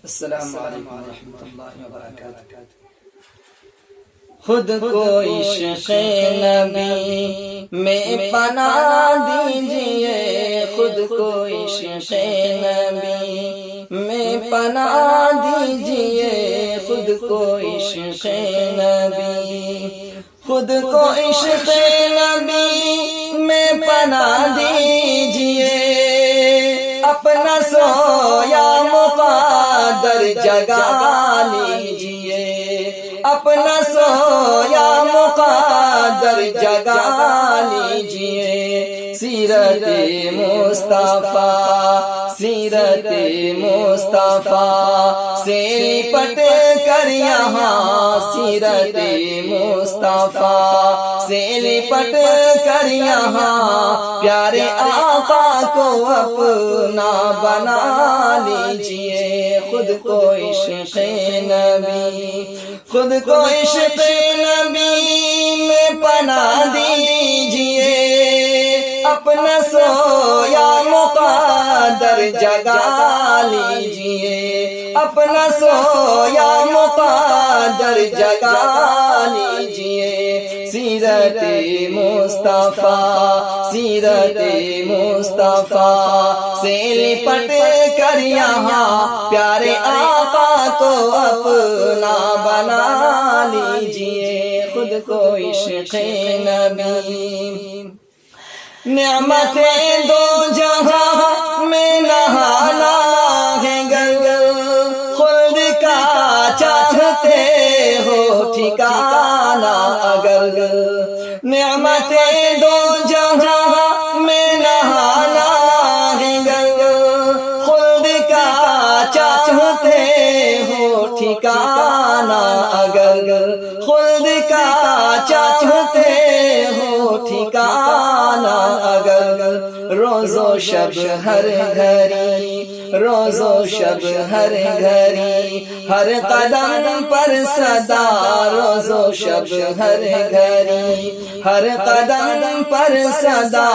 السلام علیکم ورحمۃ اللہ وبرکاتہ۔ خود کو عشق نبی میں پناہ دیجئے، خود کو عشق نبی میں پناہ دیجئے، خود کو عشق نبی، خود کو عشق نبی میں پناہ دیجئے، اپنا سویا مقدر جگا لیجئے، اپنا سویا مقدر جگا لیجئے، سیرت مصطفیٰ، سیرت مصطفیٰ سے لپٹ کر یہاں، سیرت مصطفیٰ سے لپٹ کر یہاں، پیارے آقا کو اپنا بنا لیجئے، خود کو عشق نبی، خود کو عشق نبی میں پناہ دیجئے، اپنا سویا مقدر جگا لیجئے، اپنا سویا مقدر جگا لیجئے، سیرت مصطفیٰ، سیرت مصطفیٰ سے لپٹ کر یہاں، پیارے آقا کو اپنا بنا لیجئے، خود کو عشق نبی، نعمتیں دو جہاں میں نہانا ہے گر، خلد کا چاہتے ہو ٹھکانا اگر، نعمتیں دو جہاں میں نہانا ہے گر، خلد کا چاہتے ہو ٹھکانا اگر، خلد کا چاہتے ہو ٹھکانا اگر، روز و شب ہر گھڑی، روز و شب ہر گھڑی، ہر قدم پر صدا، روز و شب ہر گھڑی، ہر قدم پر صدا،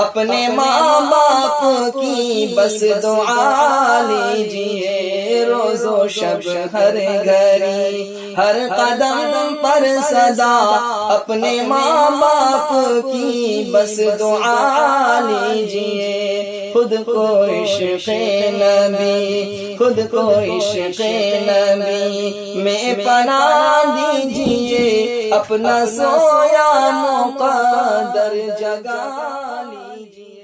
اپنے ماں باپ کی بس دعا لیجئے، روز و شب ہر گھڑی، ہر قدم پر صدا، اپنے ماں باپ کی بس دعا لیجئے، خود کو عشق نبی، خود کو عشق نبی میں پناہ دیجئے، اپنا سویا مقدر جگا لیجئے۔